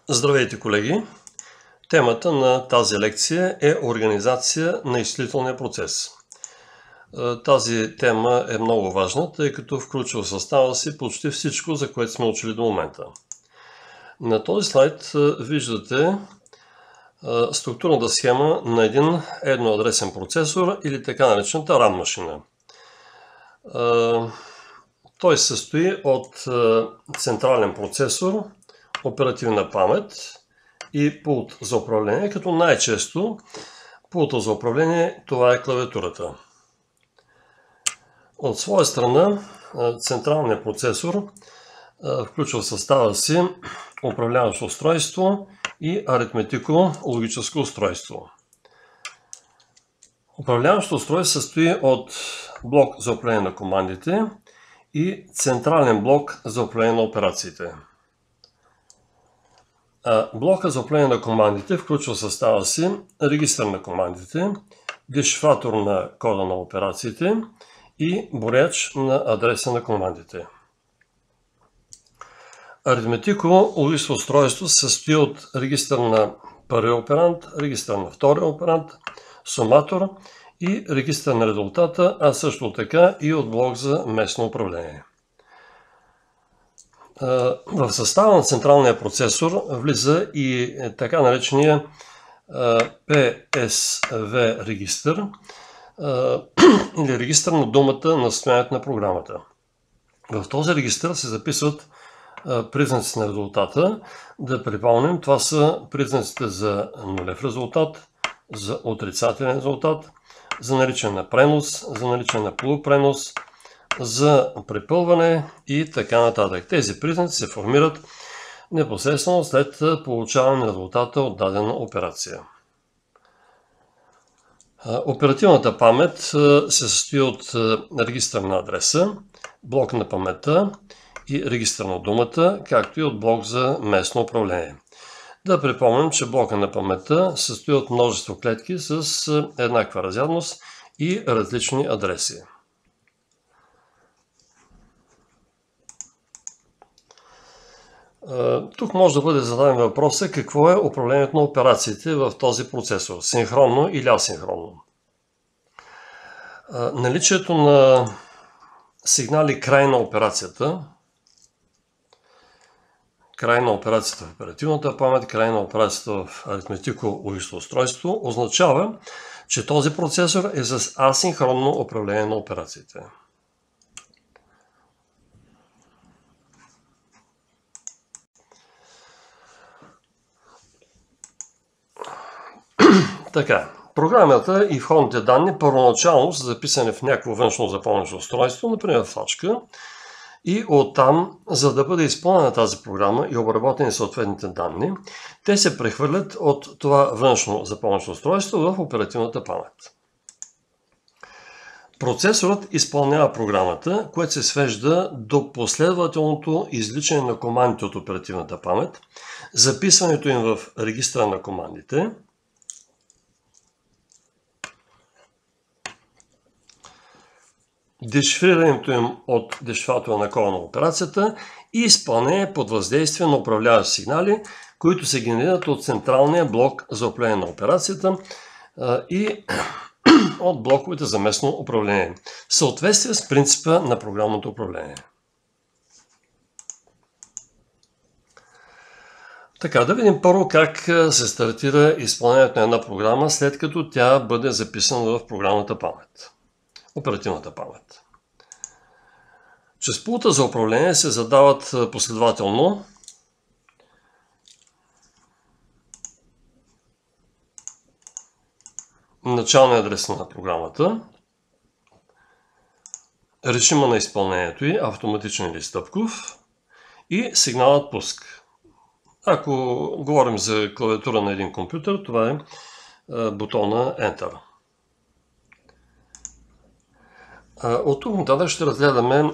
Здравейте, колеги! Темата на тази лекция е организация на изчислителния процес. Тази тема е много важна, тъй като включва в състава си почти всичко, за което сме учили до момента. На този слайд виждате структурната схема на един едноадресен процесор или така наречената RAM машина. Той се състои от централен процесор, оперативна памет и пулт за управление, като най-често пулта за управление това е клавиатурата. От своя страна централният процесор включва в състава си управляващо устройство и аритметико-логическо устройство. Управляващото устройство се състои от блок за управление на командите и централен блок за управление на операциите. Блока за управление на командите включва в състава си регистър на командите, дешифратор на кода на операциите и брояч на адреса на командите. Аритметико-логическо устройство се състои от регистър на първия оперант, регистър на втория оперант, суматор и регистър на резултата, а също така и от блок за местно управление. В състава на централния процесор влиза и така наречения PSV регистър или регистър на думата на състоянието на програмата. В този регистър се записват признаци на резултата. Да припомним, това са признаците за нулев резултат, за отрицателен резултат, за наличие на пренос, за наличие на полупренос, за препълване и така нататък. Тези признаци се формират непосредствено след получаване на резултата от дадена операция. Оперативната памет се състои от регистър на адреса, блок на паметта и регистър на думата, както и от блок за местно управление. Да припомним, че блока на паметта се състои от множество клетки с еднаква разрядност и различни адреси. Тук може да бъде зададен въпросът какво е управлението на операциите в този процесор, синхронно или асинхронно. Наличието на сигнали край на операцията в оперативната памет, край на операцията в аритметико-логическо устройство означава, че този процесор е с асинхронно управление на операциите. Така, програмата и входните данни първоначално са записани в някакво външно запомнящо устройство, например флашка, и оттам, за да бъде изпълнена тази програма и обработени съответните данни, те се прехвърлят от това външно запомнящо устройство в оперативната памет. Процесорът изпълнява програмата, което се свежда до последователното извличане на командите от оперативната памет, записването им в регистъра на командите, дешифрирането им от дешифратора на кода на операцията и изпълнение под въздействие на управляващи сигнали, които се генерират от централния блок за управление на операцията и от блоковете за местно управление, в съответствие с принципа на програмното управление. Така, да видим първо как се стартира изпълнението на една програма, след като тя бъде записана в програмната памет. Оперативната памет. Чрез пулта за управление се задават последователно началния адрес на програмата, режима на изпълнението ѝ, автоматичен или стъпков, и сигналът пуск. Ако говорим за клавиатура на един компютър, това е бутона Enter. От тук нататък ще разгледаме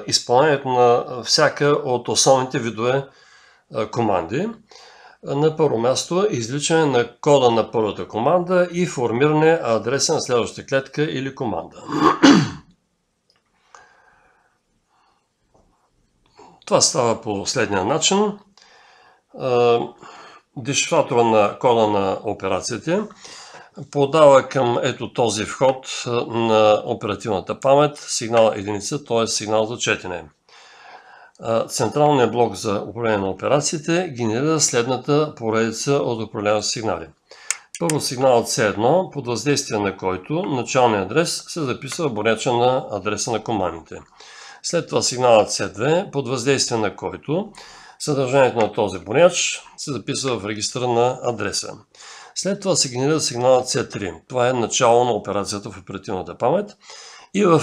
изпълнението на всяка от основните видове команди. На първо място извличане на кода на първата команда и формиране адреса на следващата клетка или команда. Това става по следния начин. дешифратора на кода на операциите подава към ето този вход на оперативната памет сигнал единица, т.е. сигнал за четене. Централният блок за управление на операциите генерира следната поредица от управляващи сигнали. Първо сигналът C1, под въздействие на който началният адрес се записва в брояча на адреса на командите. След това сигналът C2, под въздействие на който съдържанието на този брояч се записва в регистъра на адреса. След това се генерира сигналът C3. Това е начало на операцията в оперативната памет. И в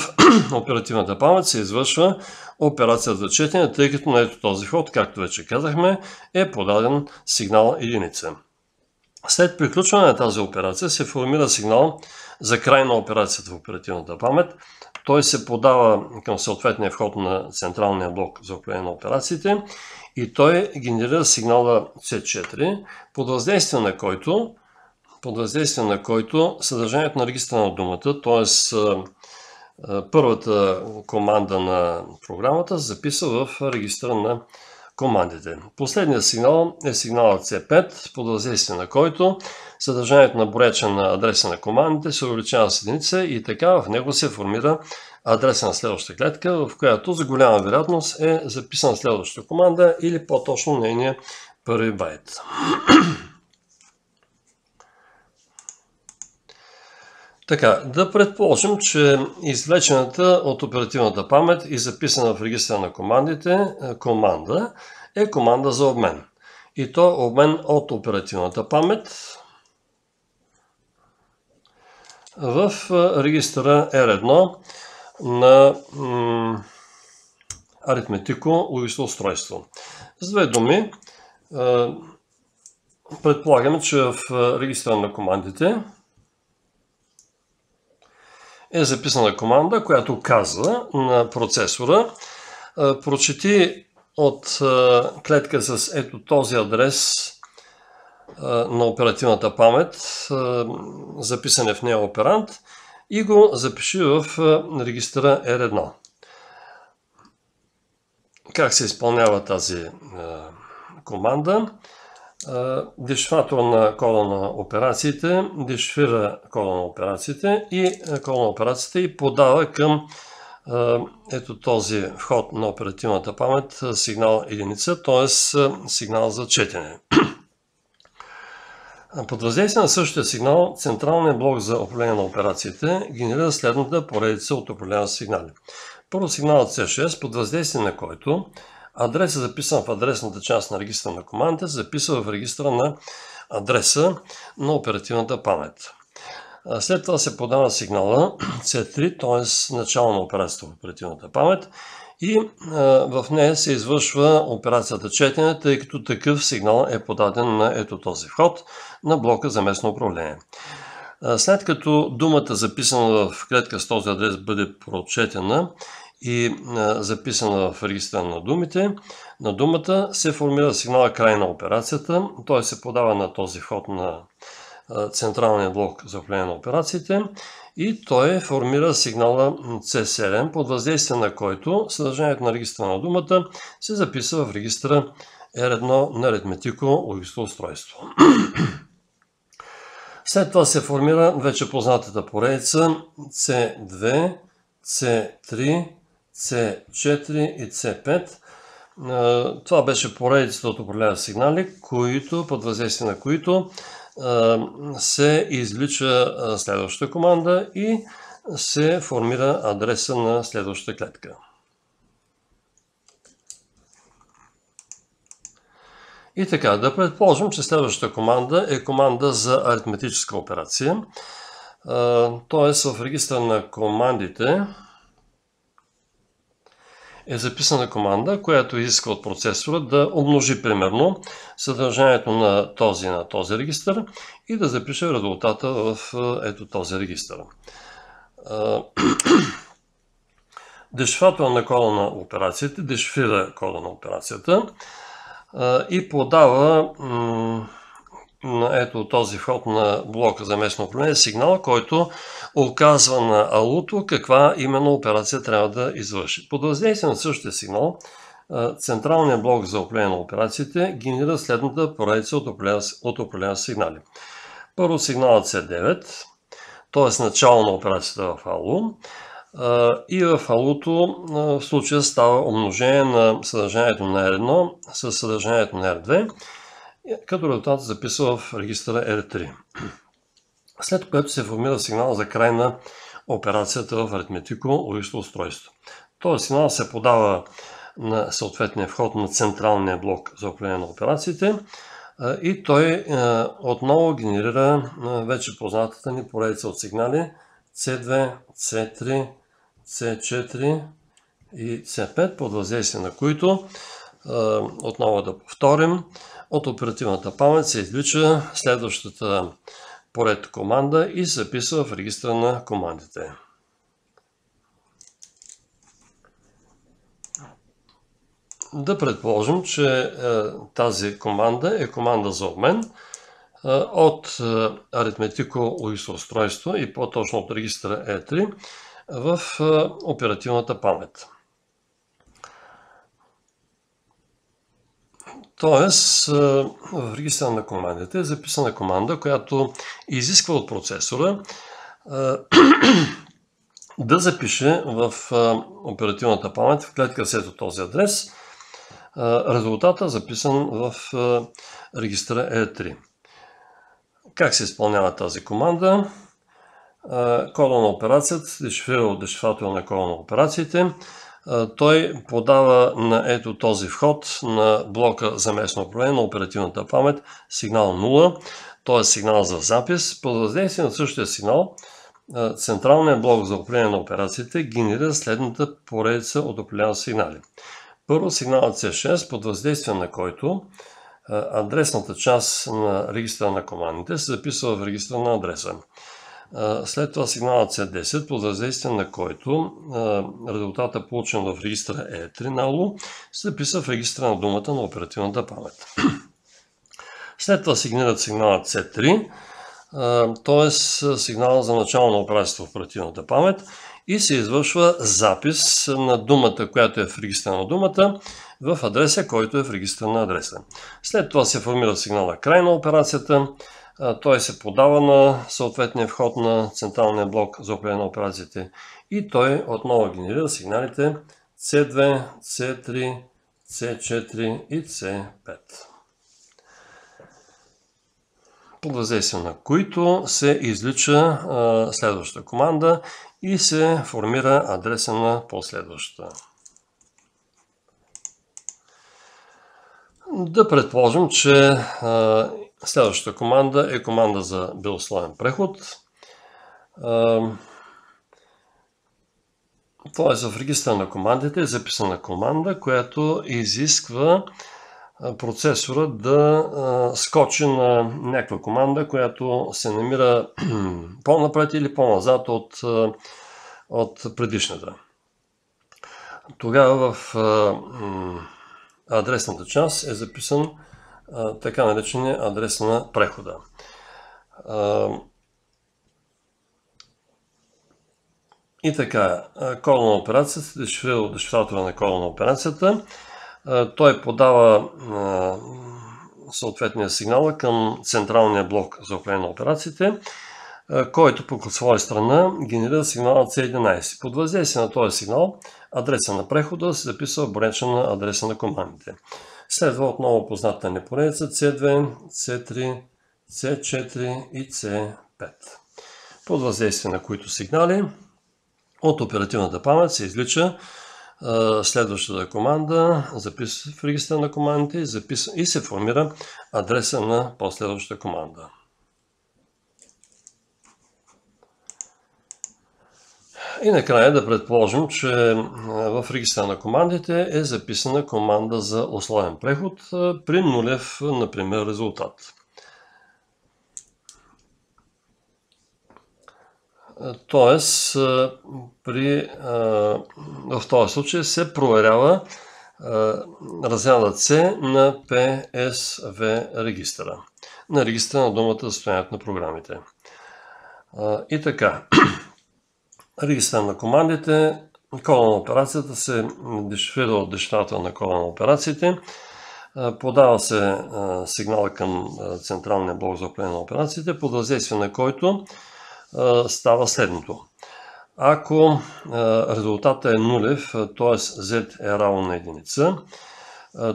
оперативната памет се извършва операцията за четене, тъй като на ето този вход, както вече казахме, е подаден сигнал единица. След приключване на тази операция се формира сигнал за край на операцията в оперативната памет. Той се подава към съответния вход на централния блок за управление на операциите и той генерира сигнала C4, под въздействие на който съдържанието на регистъра на думата, т.е. първата команда на програмата се записва в регистъра на командите. Последният сигнал е сигналът C5, под въздействие на който съдържанието на брояча на адреса на командите се увеличава с единица и така в него се формира адреса на следващата клетка, в която за голяма вероятност е записана следващата команда или по-точно нейния първи байт. Така, да предположим, че извлечената от оперативната памет и записана в регистъра на командите команда е команда за обмен. И то обмен от оперативната памет в регистъра R1 на аритметико-логично устройство. С две думи, предполагаме, че в регистъра на командите е записана команда, която казва на процесора: прочети от клетка с ето този адрес на оперативната памет, записан е в нея оперант, и го запиши в регистъра R1. Как се изпълнява тази команда? Дешифратор на кода на операциите дешифрира кода на операциите и подава към ето този вход на оперативната памет сигнал единица, т.е. сигнал за четене. Под въздействие на същия сигнал, централният блок за управление на операциите генерира следната поредица от управляващи сигнали. Първо сигналът C6, под въздействие на който адресът, записан в адресната част на регистъра на командите, се записва в регистъра на адреса на оперативната памет. След това се подава сигнала C3, т.е. начало на операцията в оперативната памет, и в нея се извършва операцията четене, тъй като такъв сигнал е подаден на ето този вход на блока за местно управление. След като думата, записана в клетка с този адрес, бъде прочетена и записана в регистъра на думата, се формира сигнала край на операцията. Той се подава на този вход на централния блок за управление на операциите и той формира сигнала C7, под въздействие на който съдържанието на регистъра на думата се записва в регистъра R1 на аритметико-логично устройство. След това се формира вече познатата поредица C2, C3, C4 и C5. Това беше поредицата от управляващи сигнали, под въздействие на които се извлича следващата команда и се формира адреса на следващата клетка. И така, да предположим, че следващата команда е команда за аритметическа операция. Т.е. в регистъра на командите е записана команда, която изисква от процесора да умножи примерно съдържанието на този регистър и да запише резултата в ето този регистър. Дешифратор на кода на операцията дешифрира кода на операцията и подава на ето този вход на блока за местно управление сигнал, който оказва на алуто каква именно операция трябва да извърши. Под въздействие на същия сигнал, централният блок за управление на операциите генерира следната поредица от управление сигнали. Първо сигналът C9, т.е. начало на операцията в ALU. И в ALU-то в случая става умножение на съдържанието на R1 с съдържанието на R2, като резултат се записва в регистъра R3. След което се формира сигнал за край на операцията в аритметико-логично устройство. Този сигнал се подава на съответния вход на централния блок за управление на операциите и той отново генерира вече познатата ни поредица от сигнали C2, C3, C4 и C5, под въздействие на които, отново да повторим, от оперативната памет се извлича следващата поред команда и се записва в регистъра на командите. Да предположим, че тази команда е команда за обмен от аритметико-логично устройство и по-точно от регистъра E3 в оперативната памет. Тоест, в регистъра на командите е записана команда, която изисква от процесора да запише в оперативната памет в клетка след от този адрес резултата, записан в регистъра E3. Как се изпълнява тази команда? Кода на операцията, дешифрира от дешифратора на кода на операциите. Той подава на ето този вход на блока за местно управление на оперативната памет сигнал 0, т.е. сигнал за запис. Под въздействие на същия сигнал, централният блок за управление на операциите генерира следната поредица от управление сигнали. Първо сигналът C6, под въздействие на който адресната част на регистъра на командите се записва в регистъра на адреса. След това сигналът C10, под въздействие на който резултата, получен в регистъра E3 на ALU, се записва в регистъра на думата на оперативната памет. След това се генерира сигналът C3, т.е. сигнал за начало на операцията в оперативната памет и се извършва запис на думата, която е в регистъра на думата, в адреса, който е в регистъра на адреса. След това се формира сигнала край на операцията, той се подава на съответния вход на централния блок за управление на операциите и той отново генерира сигналите C2, C3, C4 и C5. Под въздействие на които се извлича следващата команда и се формира адреса на последващата. Да предположим, че следващата команда е команда за безусловен преход. Т.е. в регистъра на командите е записана команда, която изисква процесора да скочи на някаква команда, която се намира по-напред или по-назад от предишната. Тогава в адресната част е записан така наречения адрес на прехода. И така, кода на операцията, дешифрира от дешифратора на кода на операцията. Той подава съответния сигнал към централния блок за управление на операциите, който по своя страна генерира сигнала C11. Под въздействие на този сигнал, адреса на прехода се записва в бренча на адреса на командите. Следва отново познатата ни поредица C2, C3, C4 и C5. Под въздействие на които сигнали от оперативната памет се извлича следващата команда, записва в регистъра на командите и се формира адреса на последващата команда. И накрая да предположим, че в регистъра на командите е записана команда за условен преход при нулев, например, резултат. Тоест, в този случай се проверява разрядът C на PSV регистъра, на регистъра на думата за състоянието на програмите. И така, регистър на командите кода на операцията се дешифрира от дешифратора на кода на операциите. Подава се сигнал към централния блок за управление на операциите, под въздействие на който става следното. Ако резултатът е нулев, т.е. Z е равно на единица,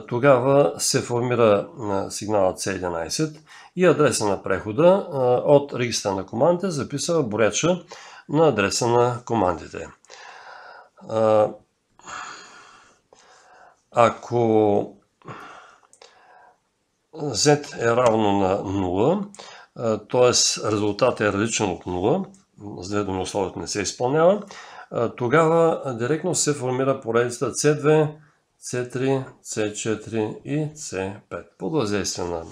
тогава се формира сигналът C11 и адреса на прехода от регистъра на командите записва брояча на адреса на командите. Ако Z е равно на 0, т.е. резултатът е различен от 0, с две думи условието не се изпълнява, тогава директно се формира поредицата C2, C3, C4 и C5. Под въздействие на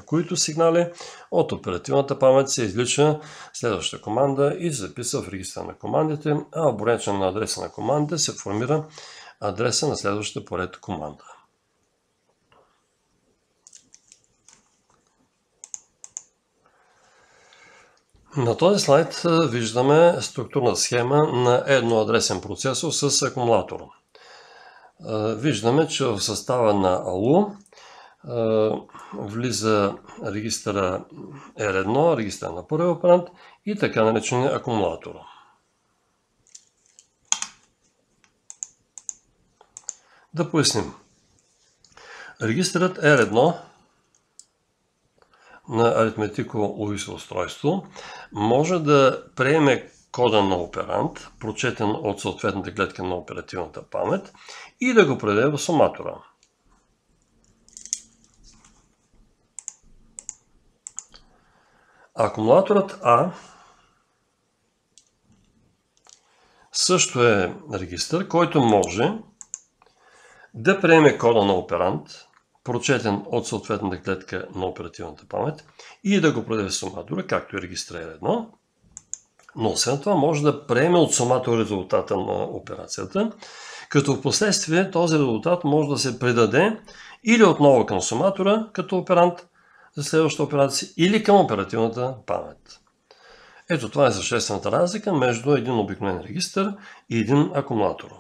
които сигнали от оперативната памет се извлича следващата команда и се записва в регистъра на командите, а в брояча на адреса на командите се формира адреса на следващата поред команда. На този слайд виждаме структурна схема на едноадресен процесор с акумулатор. Виждаме, че в състава на АЛУ влиза регистъра R1, регистъра на първия оперант и така наречения акумулатор. Да поясним. Регистърът R1 на аритметико-логическо устройство може да приеме кода на оперант, прочетен от съответната клетка на оперативната памет, и да го предаде в суматора. Акумулаторът А също е регистър, който може да приеме кода на оперант, прочетен от съответната клетка на оперативната памет, и да го предаде в суматора, както и регистър R1. Но освен това може да приеме от суматора резултата на операцията, като в последствие този резултат може да се предаде или отново към суматора като оперант за следващата операция, или към оперативната памет. Ето това е съществената разлика между един обикновен регистър и един акумулатор.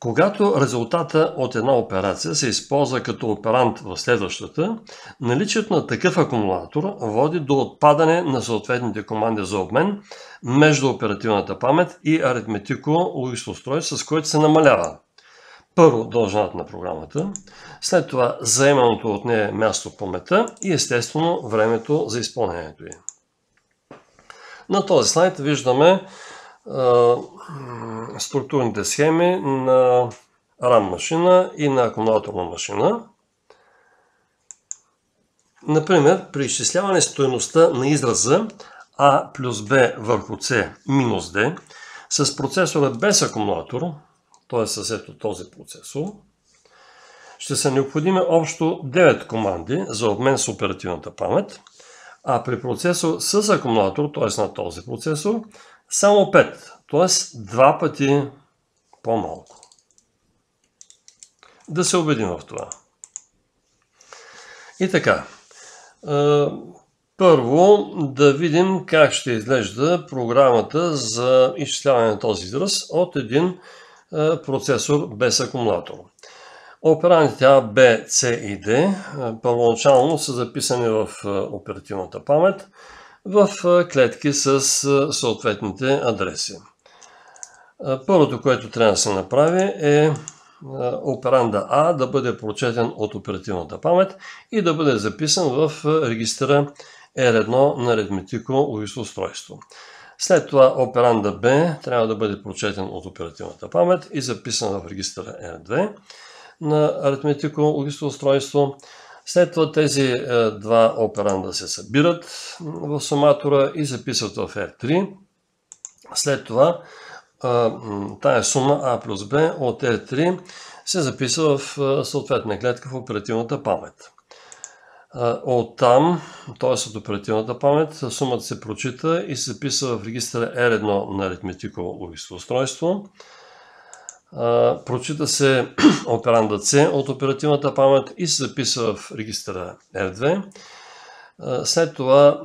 Когато резултата от една операция се използва като оперант в следващата, наличието на такъв акумулатор води до отпадане на съответните команди за обмен между оперативната памет и аритметико-логическо устройство, с което се намалява първо дължината на програмата, след това заеманото от нея място в паметта и естествено времето за изпълнението ѝ. На този слайд виждаме структурните схеми на RAM машина и на акумулаторна машина. Например, при изчисляване стойността на израза A плюс B върху C минус D с процесора без акумулатор, т.е. с ето този процесор, ще са необходими общо 9 команди за обмен с оперативната памет, а при процесор с акумулатор, т.е. на този процесор, само 5, т.е. 2 пъти по-малко. Да се убедим в това. И така, първо да видим как ще изглежда програмата за изчисляване на този израз от един процесор без акумулатор. Операндите A, B, C и D първоначално са записани в оперативната памет в клетки с съответните адреси. Първото, което трябва да се направи, е операнда А да бъде прочетен от оперативната памет и да бъде записан в регистъра R1 на аритметико-логическо устройство. След това операнда Б трябва да бъде прочетен от оперативната памет и записан в регистъра R2 на аритметико-логическо устройство. След това тези два операнда се събират в суматора и записват в R3. След това тая сума A плюс B от R3 се записва в съответна клетка в оперативната памет. Оттам, т.е. от оперативната памет, сумата се прочита и се записва в регистъра R1 на аритметико-логическо устройство. Прочита се операнда C от оперативната памет и се записва в регистъра R2. След това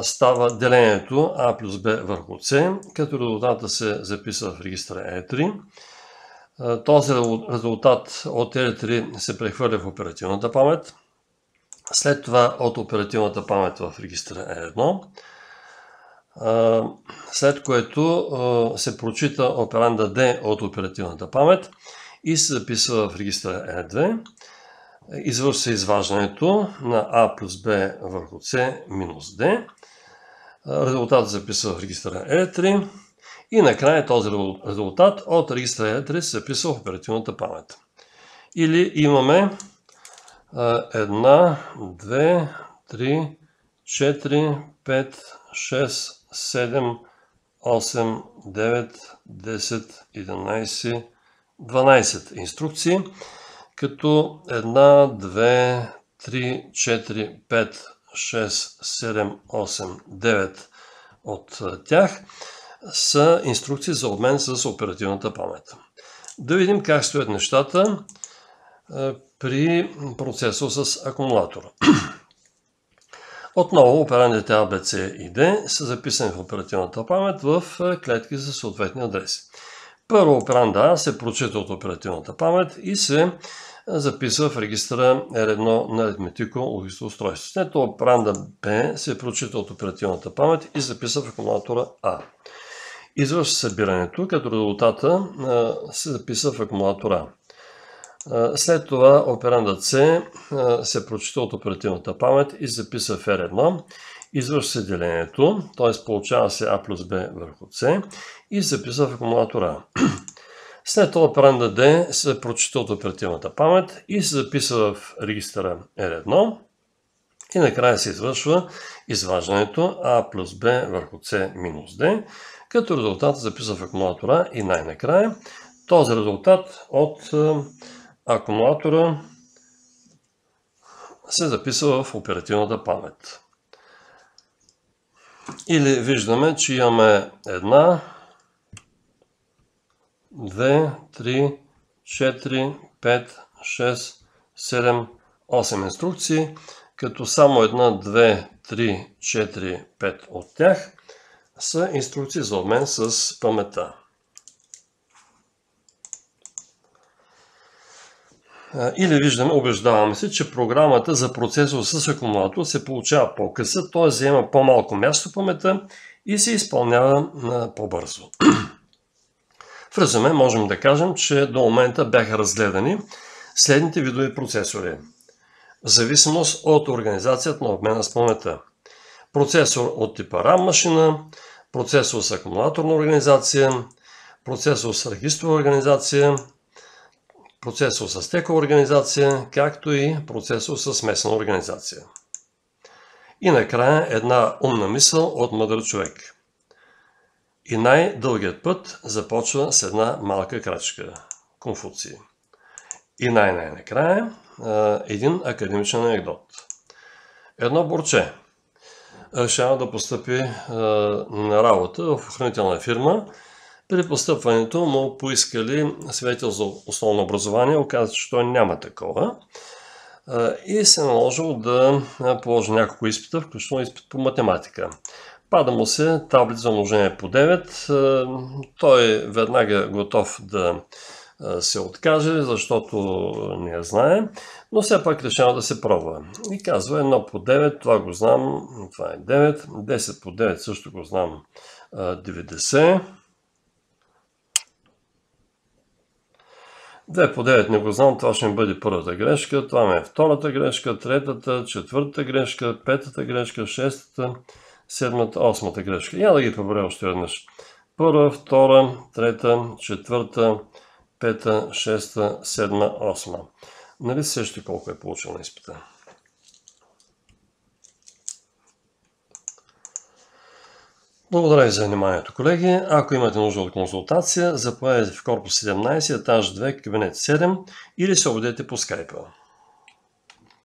става делението А плюс Б върху С, като резултата се записва в регистъра E3. Този резултат от R3 се прехвърля в оперативната памет. След това от оперативната памет в регистъра E1. След което се прочита операнда D от оперативната памет и се записва в регистъра E2. Извършва се изваждането на А плюс Б върху С минус D. Резултатът се записва в регистъра E3. И накрая този резултат от регистъра E3 се записва в оперативната памет. Или имаме 1, 2, 3, 4, 5, 6, 7, 8, 9, 10, 11, 12 инструкции, като 1, 2, 3, 4, 5, 6, 7, 8, 9 от тях са инструкции за обмен с оперативната памет. Да видим как стоят нещата при процесор с акумулатор. Отново операндите A, B, C и D са записани в оперативната памет в клетки за съответни адреси. Първо операнда A се прочита от оперативната памет и се записва в регистъра R1 на аритметико-логическо устройство. След това операнда B се прочита от оперативната памет и записва в акумулатора A. Извършва събирането, като резултата се записва в акумулатора A. След това операнда C се прочита от оперативната памет и се записва в R1. Извършва се делението, т.е. получава се А плюс Б върху С и се записва в акумулатора A. След това операнда D се прочита от оперативната памет и се записва в регистъра R1. И накрая се извършва изваждането А плюс Б върху С минус D, като резултат се записва в акумулатора и най-накрая този резултат от акумулатора се записва в оперативната памет. Или виждаме, че имаме 1, 2, 3, 4, 5, 6, 7, 8 инструкции, като само 1, 2, 3, 4, 5 от тях са инструкции за обмен с паметта. Или виждаме, убеждаваме се, че програмата за процесор с акумулатор се получава по-къса, т.е. заема по-малко място в паметта и се изпълнява по-бързо. В резюме можем да кажем, че до момента бяха разгледани следните видове процесори. В зависимост от организацията на обмена с паметта. Процесор от типа RAM машина, процесор с акумулаторна организация, процесор с регистрова организация, процесор с текова организация, както и процесор с смесена организация. И накрая една умна мисъл от мъдър човек. И най-дългият път започва с една малка крачка. Конфуций. И най-накрая един академичен анекдот. Едно борче решава да постъпи на работа в охранителна фирма. При постъпването му поискали свидетел за основно образование, оказа, че той няма такова и се наложил да положи няколко изпита, включително изпит по математика. Пада му се таблица за умножение по 9, той веднага готов да се откаже, защото не я знае, но все пак решава да се пробва. И казва 1 по 9, това го знам, това е 9, 10 по 9 също го знам, 90. 2 по 9 не го знам, това ще ми бъде първата грешка, това ми е втората грешка, третата, четвъртата грешка, петата грешка, шестата, седмата, осмата грешка. Я да ги поборя още веднъж. Първа, втора, трета, четвърта, пета, шеста, седма, осма. Нали сещате колко е получил на изпита? Благодаря ви за вниманието, колеги. Ако имате нужда от консултация, заповядайте в корпус 17, етаж 2, кабинет 7 или се обадете по скайпа.